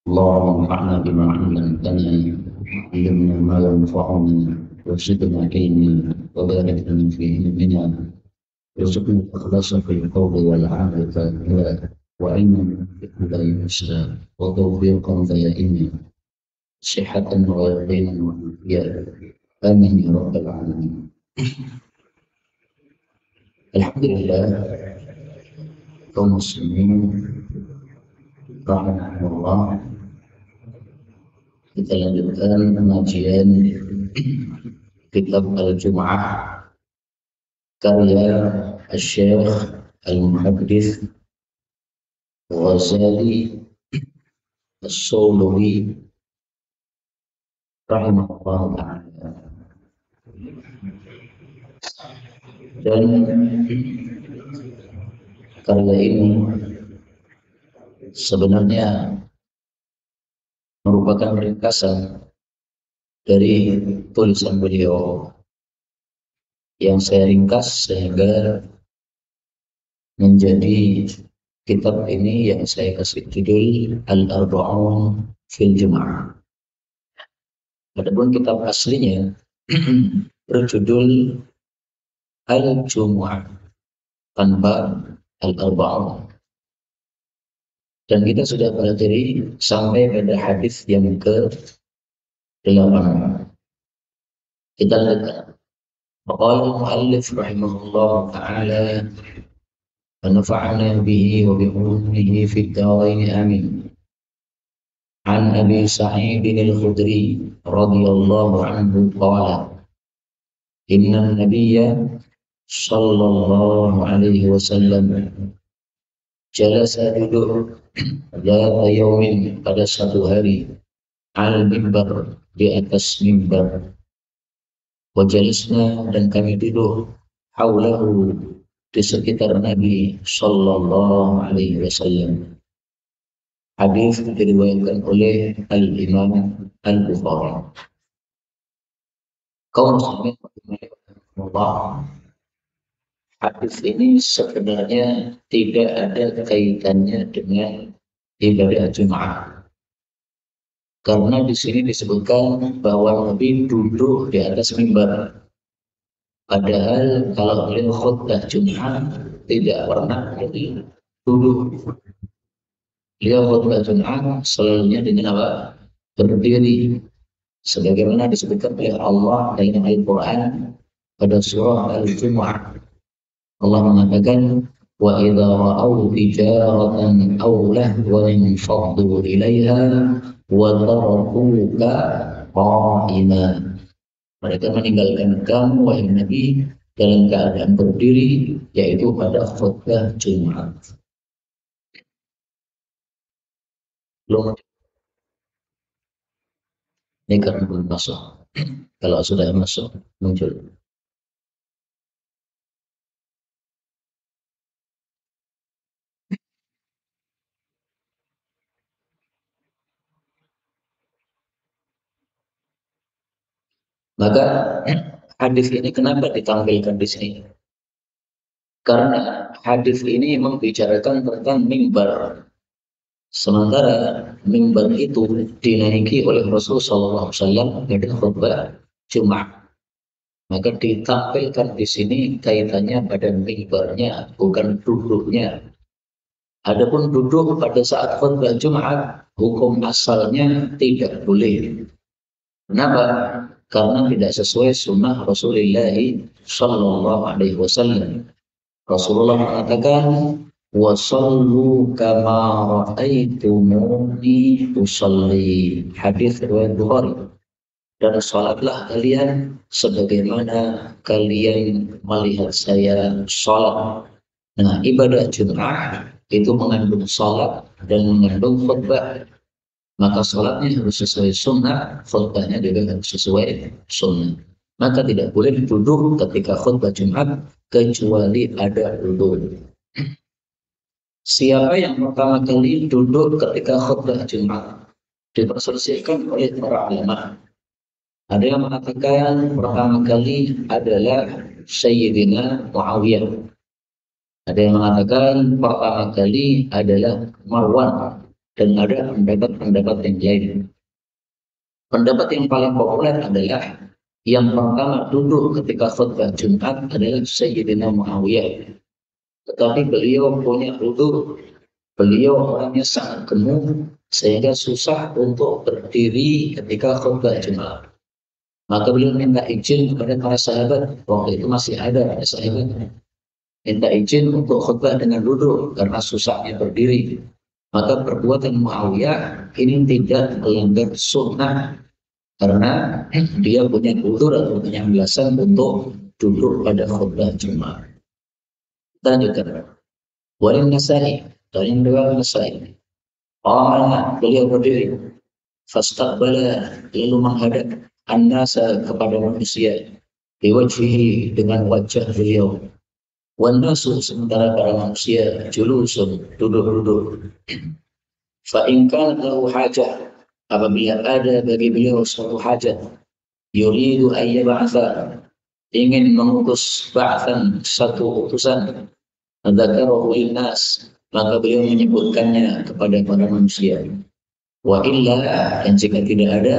اللهم انفعنا بما علمتنا وعلمنا ما ينفعنا وزدنا علما وبارك لنا في علمنا وارزقنا الإخلاص في القول والعمل وعلما لا ينسى وتوفيقا دائما صحة ويقينا وعافية آمين يا رب العالمين. Alhamdulillah kaum muslimin rahimahullah, kita lanjutkan pengajian kitab Al-Jum'ah karya Syekh Al-Muhaddits Ghazali As-Sawlawi rahimahullah ta'ala. Dan karya ini sebenarnya merupakan ringkasan dari tulisan beliau yang saya ringkas sehingga menjadi kitab ini yang saya kasih judul Al-Arba'un fil Jum'ah. Adapun kitab aslinya berjudul Al-Jumu'ah tanpa Al-Arba'un. Dan kita sudah pelajari sampai pada hadis yang ke-8. Kita lihat. Qala al-muallif rahimahullah ta'ala wa nafa'ana bihi wa bi ulumihi fid dharain amin. An Abi Sa'id al-Khudri radhiyallahu anhu qala inna an-nabiyya sallallahu alaihi wasallam jalasa duduk pada yaumin pada satu hari al-mimbar di atas mimbar wajalasna dan kami duduk haulahu di sekitar Nabi sallallahu alaihi wasallam. Hadis diriwayatkan oleh Al-Imam Al-Bukhari. Kaum muslimin rahimahullah, hadis ini sebenarnya tidak ada kaitannya dengan ibadah Jum'ah. Karena di sini disebutkan bahwa Nabi duduk di atas mimbar. Padahal kalau beliau khutbah Jum'ah tidak pernah duduk. Beliau khutbah Jum'ah selalunya dengan apa? Berdiri. Sebagaimana disebutkan oleh Allah dalam Al-Quran pada surah Al-Jumu'ah. Allah mengatakan wa idza ra'aw tijaratan aw lahwan faddu ilaiha wa tarakuka qa'iman. Mereka meninggalkan kamu wahai Nabi dalam keadaan berdiri, yaitu pada khutbah Jumat. Belum, ini karena belum masuk. Kalau sudah masuk muncul. Maka hadis ini kenapa ditampilkan di sini? Karena hadis ini membicarakan tentang mimbar. Sementara mimbar itu dinaiki oleh Rasulullah SAW pada khutbah Jumat. Maka ditampilkan di sini kaitannya pada mimbarnya, bukan duduknya. Adapun duduk pada saat khutbah Jumat, hukum asalnya tidak boleh. Kenapa? Karena tidak sesuai sunnah Rasulullah Sallallahu Alaihi Wasallam. Rasulullah mengatakan, "Wasallu kama ra'aitumuni usalli." Hadis riwayat Bukhari. Dan salatlah kalian sebagaimana kalian melihat saya salat. Nah, ibadah Jumat itu mengandung salat dan mengandung khutbah. Maka salatnya harus sesuai sunnah, khutbahnya juga harus sesuai sunnah. Maka tidak boleh duduk ketika khutbah Jumat kecuali ada udhur. Siapa yang pertama kali duduk ketika khutbah Jumat? Diperselisihkan oleh para ulama. Ada yang mengatakan pertama kali adalah Sayyidina Muawiyah. Ada yang mengatakan pertama kali adalah Marwan. dan ada pendapat-pendapat yang lain. Pendapat yang paling populer adalah yang pertama duduk ketika khutbah Jumat adalah Sayyidina Muawiyah. Tetapi beliau punya udhur, beliau orangnya sangat gemuk sehingga susah untuk berdiri ketika khutbah Jumat. Maka beliau minta izin kepada para sahabat, waktu itu masih ada para sahabat, minta izin untuk khutbah dengan duduk karena susahnya berdiri. Maka perbuatan Muawiyah ini tidak melanggar sunnah karena dia punya udhur atau punya alasan untuk duduk pada khutbah Jumat. Kita lanjutkan. Walin Nasai, dari dua Nasai. Beliau berdiri. Fastaqbala, lalu menghadap an-nasa kepada manusia. Biwajhihi, dengan wajah beliau. Wan nasu, sementara para manusia julusun, duduk-duduk. Fa in kanat lahu hajah, apabila ada bagi beliau suatu hajat, yuridu an yab'atha, ingin mengutus ba'than, satu utusan, dzakarahu linnas, maka beliau menyebutkannya kepada para manusia. Wa illa, dan jika tidak ada,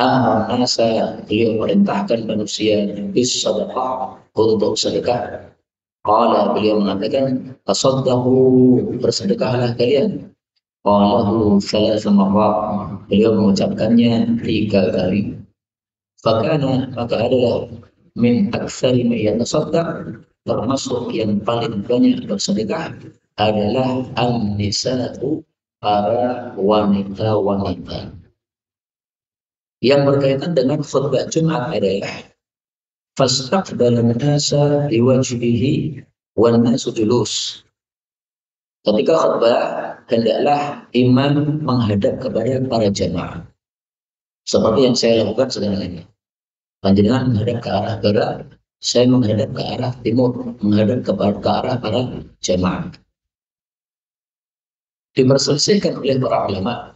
amar nasa, beliau perintahkan manusia bis sadaqah, untuk sedekah. Qala, beliau mengatakan, tasaddaqu, bersedekahlah kalian. Qalahu thalatha marrat, beliau mengucapkannya 3 kali. Fakana, maka adalah min aktsari ma yatasaddaq, termasuk yang paling banyak bersedekah adalah an-nisa'u, para wanita-wanita. Yang berkaitan dengan khutbah Jumat adalah fastaqbala an-nasa biwajhihi wan nasu julus. Ketika khutbah, hendaklah imam menghadap kepada para jamaah. Seperti yang saya lakukan sekarang ini. Panjenengan menghadap ke arah barat, saya menghadap ke arah timur, menghadap ke arah para jamaah. Diperselisihkan oleh para ulama,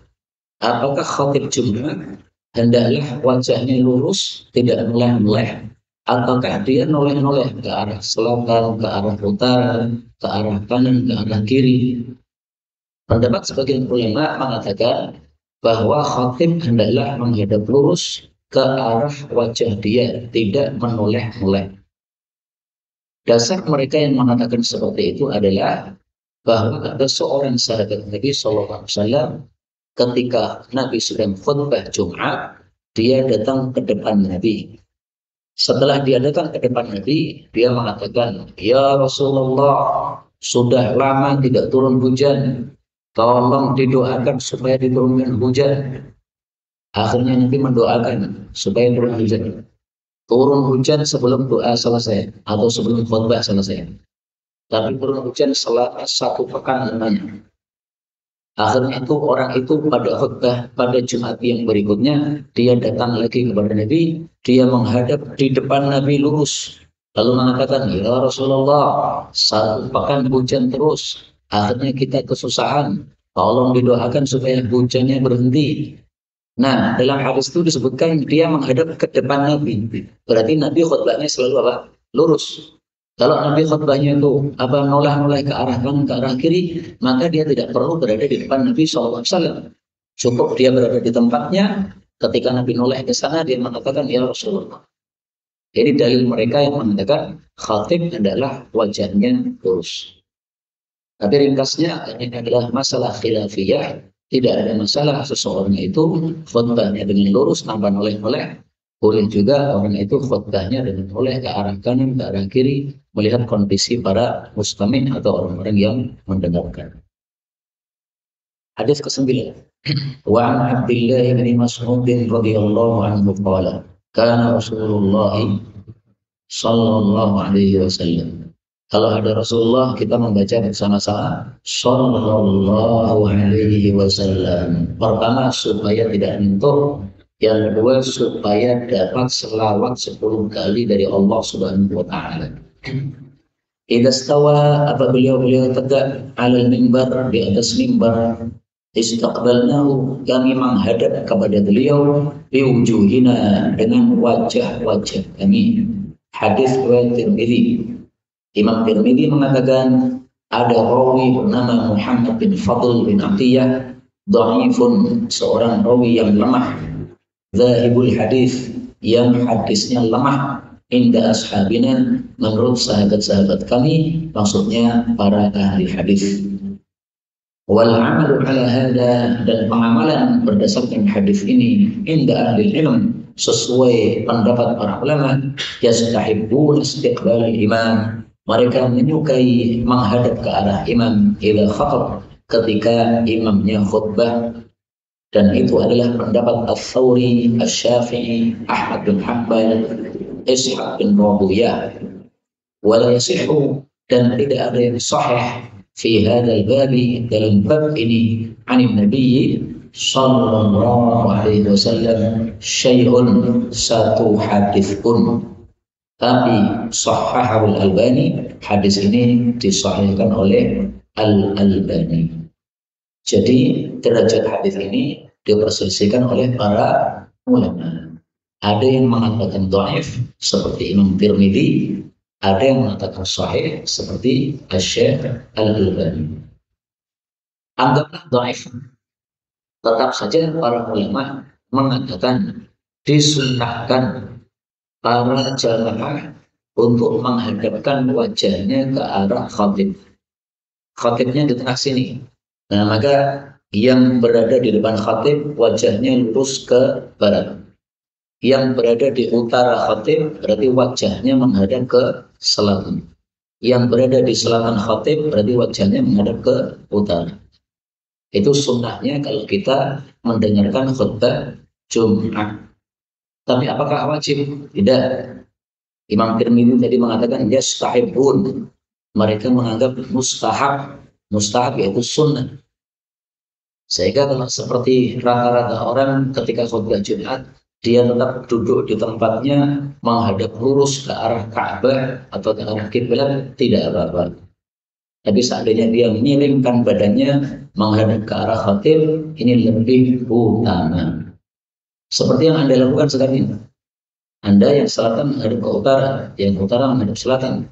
apakah khatib Jumat hendaklah wajahnya lurus, tidak meleh-meleh, ataukah dia noleh-noleh ke arah selatan, ke arah utara, ke arah kanan, ke arah kiri. Pendapat sebagian ulama mengatakan bahwa khatib hendaklah menghadap lurus ke arah wajah dia, tidak menoleh-noleh. Dasar mereka yang mengatakan seperti itu adalah bahwa ada seorang sahabat Nabi SAW ketika Nabi sedang khutbah Jumat, dia datang ke depan Nabi. Setelah dia datang ke depan Nabi, dia mengatakan, "Ya Rasulullah, sudah lama tidak turun hujan. Tolong didoakan supaya diturunkan hujan." Akhirnya Nabi mendoakan supaya turun hujan. Turun hujan sebelum doa selesai atau sebelum khutbah selesai. Tapi turun hujan selama 1 pekan lamanya. Akhirnya itu orang itu pada khutbah pada Jumat yang berikutnya, dia datang lagi kepada Nabi, dia menghadap di depan Nabi lurus, lalu mengatakan, "Ya Rasulullah, 1 pekan hujan terus, akhirnya kita kesusahan, tolong didoakan supaya hujannya berhenti." Nah, dalam hadis itu disebutkan dia menghadap ke depan Nabi, berarti Nabi khutbahnya selalu apa? Lurus. Kalau Nabi khutbahnya itu noleh-noleh ke arah kanan, ke arah kiri, maka dia tidak perlu berada di depan Nabi SAW. Cukup dia berada di tempatnya, ketika Nabi noleh ke sana, dia mengatakan, "Ya Rasulullah." Ini dalil mereka yang mengatakan khatib adalah wajahnya lurus. Tapi ringkasnya, ini adalah masalah khilafiyah. Tidak ada masalah seseorang itu khutbahnya dengan lurus tanpa noleh-noleh. Boleh juga orang itu khutbahnya dengan noleh ke arah kanan, ke arah kiri, melihat kondisi para mustami' atau orang-orang yang mendengarkan. Hadis ke-9. Wa an Abdullah bin Mas'ud radhiyallahu anhu qala, kana Rasulullah sallallahu alaihi wasallam. Kalau ada Rasulullah, kita membaca bersama-sama sallallahu alaihi wasallam. Pertama, supaya tidak menyentuh. Yang kedua, supaya dapat selawat 10 kali dari Allah Subhanahu wa ta'ala. Idza stawa, apabila beliau tegak alal mimbar, di atas mimbar, istaqbalnahu, kami menghadap kepada beliau, biwujuhina, dengan wajah-wajah kami. Hadis riwayat Tirmidzi. Imam Tirmidzi mengatakan ada rawi bernama Muhammad bin Fadl bin Atiyah, dhaifun, seorang rawi yang lemah, dzahibul hadis, yang hadisnya lemah, inda ashabina, menurut sahabat-sahabat kami, maksudnya para ahli hadis. Wal amalu ala hada, dan pengamalan berdasarkan hadis ini inda ahli ilm, sesuai pendapat para ulama, yastahibbun istiqbal imam, mereka menyukai menghadap ke arah imam idza khatab, ketika imamnya khutbah, dan itu adalah pendapat Ats-Tsauri, Asy-Syafi'i, Ahmad bin Hanbal, Ishaq bin Rahuyah. Wala yasihhu, dan tidak ada yang sahih fi hadzal babi, dalam bab ini, anin Nabi sallallahu alaihi wasallam syai'un, satu hadis pun. Tapi Shahhahul Albani, hadis ini disahihkan oleh Al-Albani. Jadi derajat hadis ini diperselisihkan oleh para ulama. Ada yang mengatakan dhaif seperti Imam Tirmidzi, ada yang mengatakan sahih seperti Asy-Syaikh Al-Albani. Anggaplah dhaif, tetap saja para ulama mengatakan disunnahkan para jamaah untuk menghadapkan wajahnya ke arah khatib. Khatibnya di tengah sini. Nah, maka yang berada di depan khatib wajahnya lurus ke barat. Yang berada di utara khatib berarti wajahnya menghadap ke selatan. Yang berada di selatan khatib berarti wajahnya menghadap ke utara. Itu sunnahnya kalau kita mendengarkan khutbah Jumat. Tapi apakah wajib? Tidak. Imam Tirmidzi tadi mengatakan yastahibun. Mereka menganggap mustahab. Mustahab yaitu sunnah. Sehingga kalau seperti rata-rata orang ketika khutbah Jumat, dia tetap duduk di tempatnya menghadap lurus ke arah Ka'bah atau ke arah kiblat, tidak apa-apa. Tapi seandainya dia miringkan badannya menghadap ke arah khatib, ini lebih utama. Seperti yang Anda lakukan sekarang ini. Anda yang selatan menghadap ke utara, yang utara menghadap selatan.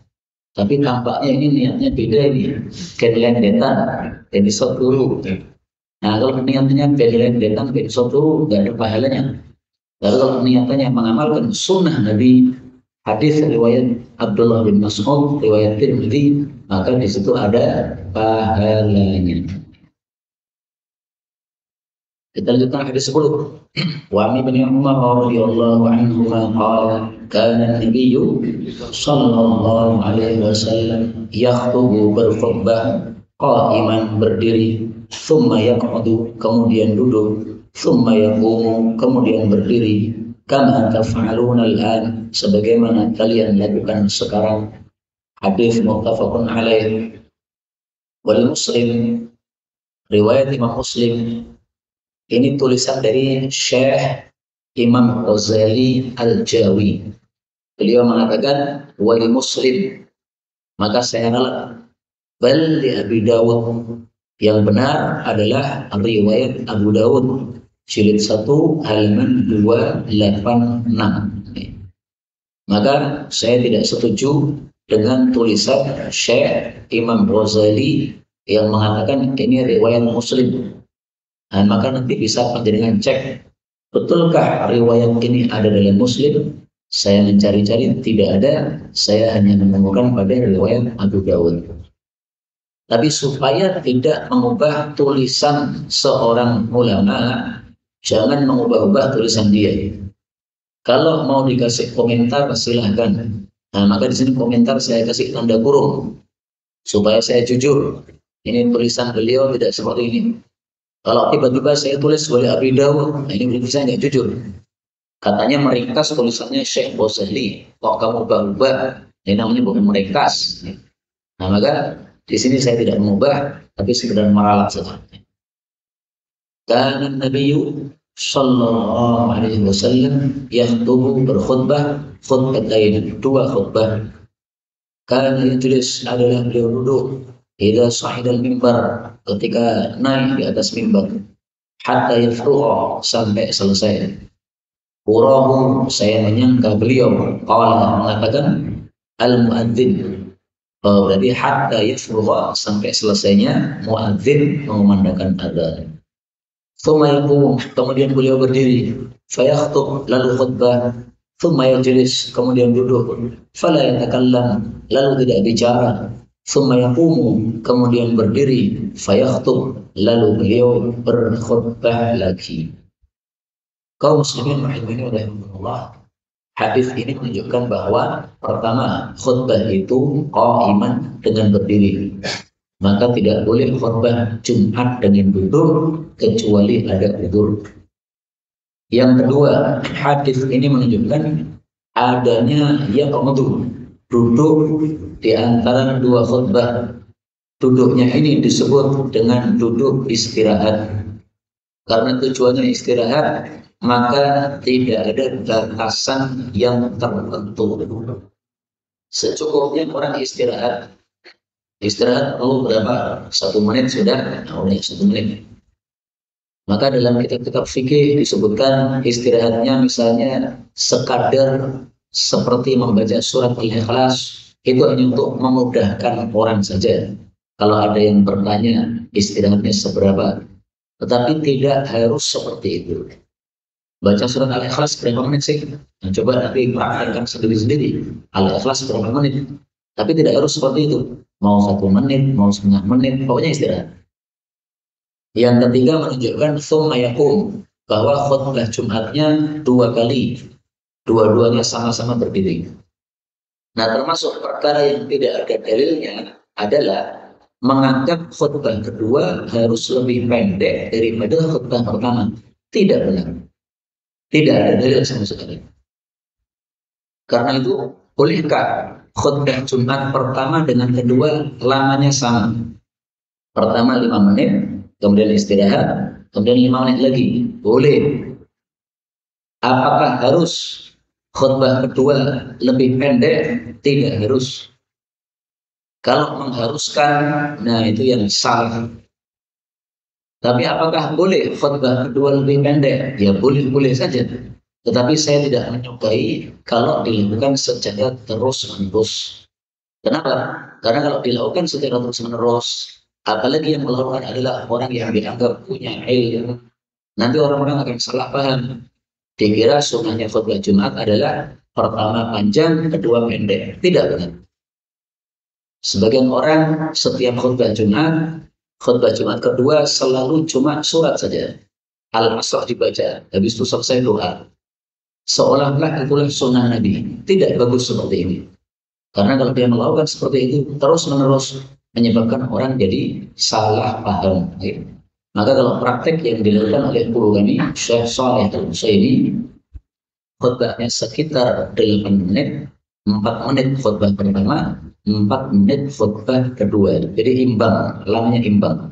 Tapi tampaknya ini niatnya beda ini. Kedelendetan, episode dulu. Nah, kalau niatnya kedelendetan, episode dulu, nggak ada pahalanya. Lalu kalau niatnya mengamalkan sunnah Nabi, hadis riwayat Abdullah bin Mas'ud, riwayat Tirmidzi, maka di situ ada pahalanya. Kita lanjutkan hadis 10. Wa Ibnu Umar radhiyallahu anhu qala kana an-nabiyyu sallallahu alaihi wasallam yakhutubu berkhutbah qa'iman, berdiri, thumma yaq'udu, kemudian duduk, thumma yaqumu, kemudian berdiri, kama taf'aluna al-an, sebagaimana kalian lakukan sekarang. Hadis muttafaqun alaih. Wal Muslim, riwayat Imam Muslim. Ini tulisan dari Syekh Imam Ghazali Al-Jawi. Beliau mengatakan wali Muslim, maka saya ralat. Bal li Abi Dawud, yang benar adalah riwayat Abu Dawud jilid 1 halaman 286. Maka saya tidak setuju dengan tulisan Syekh Imam Ghazali yang mengatakan ini riwayat Muslim. Nah, maka nanti bisa panjenengan cek, betulkah riwayat ini ada dalam Muslim? Saya mencari-cari, tidak ada. Saya hanya menemukan pada riwayat Abu Dawud. Tapi supaya tidak mengubah tulisan seorang ulama, jangan mengubah-ubah tulisan dia. Kalau mau dikasih komentar, silahkan. Nah, maka di sini komentar saya kasih tanda kurung supaya saya jujur. Ini tulisan beliau tidak seperti ini. Kalau tiba-tiba saya tulis oleh Abi Dawud, nah ini berarti saya nggak jujur. Katanya meringkas tulisannya Syekh Ghazali. Kok kamu ubah-ubah? Ini namanya bukan meringkas. Nah, maka di sini saya tidak mengubah, tapi sekedar meralat saja. Kana Nabiyyu sallallahu alaihi wasallam yakhutubu, berkhutbah, khutbatain, dua khutbah. Kana yajlis, adalah beliau duduk, idza sa'idal mimbar, ketika naik di atas mimbar, hatta yafruha, sampai selesai. Urahu, saya menyangka beliau qala, mengatakan al-muadzin. Berarti hatta yafruha, sampai selesainya muadzin mengumandangkan adzan. Thumma yaqumu, kemudian beliau berdiri, fayakhutub, lalu khutbah, thumma yajlis, kemudian duduk, fala yatakallam, lalu tidak bicara, thumma yaqumu, kemudian berdiri, fayakhutub, lalu beliau berkhutbah lagi. Kaum muslimin rahimahullah, hadis ini menunjukkan bahwa pertama, khutbah itu qa'iman dengan berdiri. Maka tidak boleh khutbah Jumat dengan duduk kecuali ada udzur. Yang kedua, hadis ini menunjukkan adanya yaq'udu, duduk di antara dua khutbah. Duduknya ini disebut dengan duduk istirahat. Karena tujuannya istirahat, maka tidak ada batasan yang tertentu. Secukupnya orang istirahat. Istirahat perlu berapa? 1 menit sudah? Nah, 1 menit. Maka dalam kitab-kitab fikih disebutkan istirahatnya misalnya sekadar seperti membaca surat Al-Ikhlas, itu hanya untuk memudahkan orang saja. Kalau ada yang bertanya istirahatnya seberapa, tetapi tidak harus seperti itu. Baca surat Al-Ikhlas berapa menit sih? Nah, coba nanti praktekkan sendiri-sendiri. Al-Ikhlas berapa menit? Tapi tidak harus seperti itu. Mau 1 menit, mau setengah menit, pokoknya istirahat. Yang ketiga menunjukkan thumma yaqum, bahwa khutbah Jumatnya 2 kali. Dua-duanya sama-sama berdiri. Nah, termasuk perkara yang tidak ada dalilnya adalah menganggap khutbah kedua harus lebih pendek daripada khutbah pertama. Tidak benar. Tidak ada dalil sama sekali. Karena itu, bolehkah khutbah Jumat pertama dengan kedua lamanya sama? Pertama 5 menit, kemudian istirahat, kemudian 5 menit lagi. Boleh. Apakah harus khutbah kedua lebih pendek? Tidak harus. Kalau mengharuskan, nah itu yang salah. Tapi apakah boleh khutbah kedua lebih pendek? Ya boleh-boleh saja. Tetapi saya tidak menyukai kalau dilakukan secara terus-menerus. Kenapa? Karena kalau dilakukan secara terus-menerus, apalagi yang melakukan adalah orang yang dianggap punya ilmu, nanti orang-orang akan salah paham. Dikira sunnahnya khutbah Jumat adalah pertama panjang, kedua pendek. Tidak benar. Sebagian orang setiap khutbah Jumat kedua selalu cuma surat saja. Al-Asr dibaca, habis itu selesai doa. Seolah-olah itulah sunnah Nabi. Tidak bagus seperti ini. Karena kalau dia melakukan seperti itu terus-menerus menyebabkan orang jadi salah paham. Maka kalau praktek yang dilakukan oleh guru kami, Syekh Shalih Al-Utsaimin, khutbahnya sekitar 8 menit, 4 menit khutbah pertama, 4 menit khutbah kedua. Jadi imbang, lamanya imbang.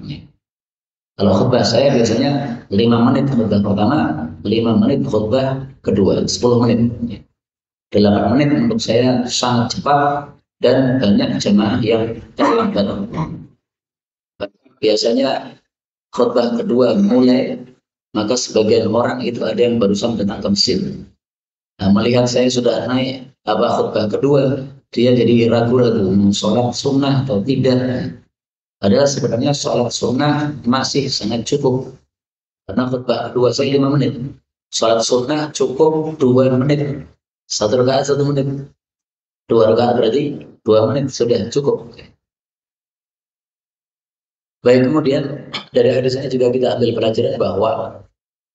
Kalau khutbah saya biasanya 5 menit khutbah pertama, 5 menit khutbah kedua, 10 menit. 8 menit untuk saya sangat cepat dan banyak jemaah yang terlambat. Biasanya khutbah kedua mulai, maka sebagian orang itu ada yang barusan datang ke masjid. Nah, melihat saya sudah naik khutbah kedua, dia jadi ragu-ragu sholat sunnah atau tidak. Padahal sebenarnya sholat sunnah masih sangat cukup. Karena khutbah kedua saya 5 menit. Sholat sunnah cukup 2 menit. 1 rakaat 1 menit. 2 rakaat berarti 2 menit sudah cukup. Baik, kemudian dari hadisnya juga kita ambil pelajaran bahwa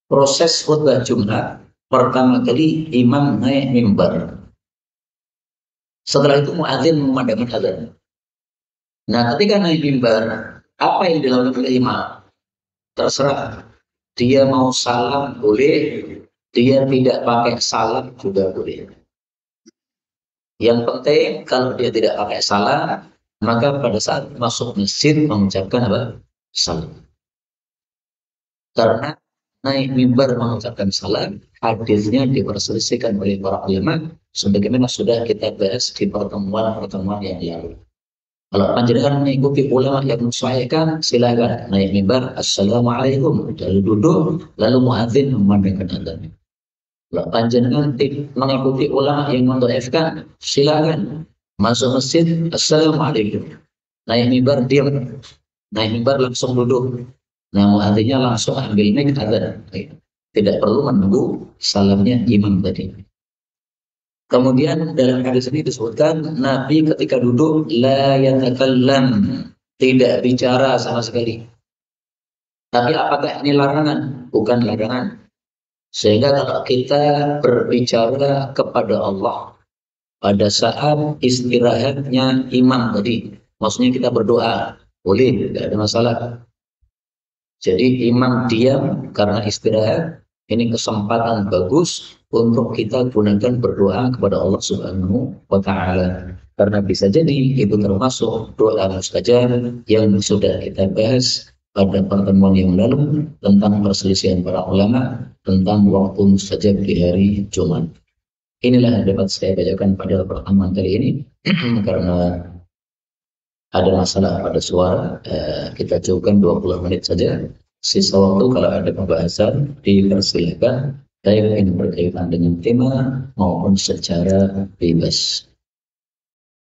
proses khutbah Jumat pertama kali imam naik mimbar. Setelah itu muadzin memandangkan azan. Nah, ketika naik mimbar, apa yang dilakukan oleh imam? Terserah. Dia mau salam boleh, dia tidak pakai salam juga boleh. Yang penting kalau dia tidak pakai salam, maka pada saat masuk masjid mengucapkan apa? Salam. Karena naik mimbar mengucapkan salam, hadisnya diperselisihkan oleh para ulama, sebagaimana sudah kita bahas di pertemuan-pertemuan yang lalu. Kalau panjenengan mengikuti ulama yang mensuaikan, silakan naik mimbar, assalamualaikum, lalu duduk, lalu muadzin memandangkan azan. Kalau panjenengan mengikuti ulama yang mendhaifkan, silakan masuk masjid, assalamualaikum. Naik mimbar diam, naik mimbar langsung duduk. Nah, artinya langsung ambil mic adzan. Tidak perlu menunggu salamnya imam tadi. Kemudian dalam hadis ini disebutkan Nabi ketika duduk la yatakallam, tidak bicara sama sekali. Tapi apakah ini larangan? Bukan larangan. Sehingga kalau kita berbicara kepada Allah pada saat istirahatnya imam tadi, maksudnya kita berdoa, boleh, tidak ada masalah. Jadi imam diam karena istirahat, ini kesempatan bagus untuk kita gunakan berdoa kepada Allah Subhanahu wa Ta'ala. Karena bisa jadi itu termasuk doa mustajab yang sudah kita bahas pada pertemuan yang lalu tentang perselisihan para ulama tentang waktu mustajab di hari Jumat. Inilah yang dapat saya bacakan pada pertemuan kali ini karena ada masalah pada suara, kita cukupkan 20 menit saja. Sisa waktu kalau ada pembahasan dipersilakan, baik yang berkaitan dengan tema maupun secara bebas.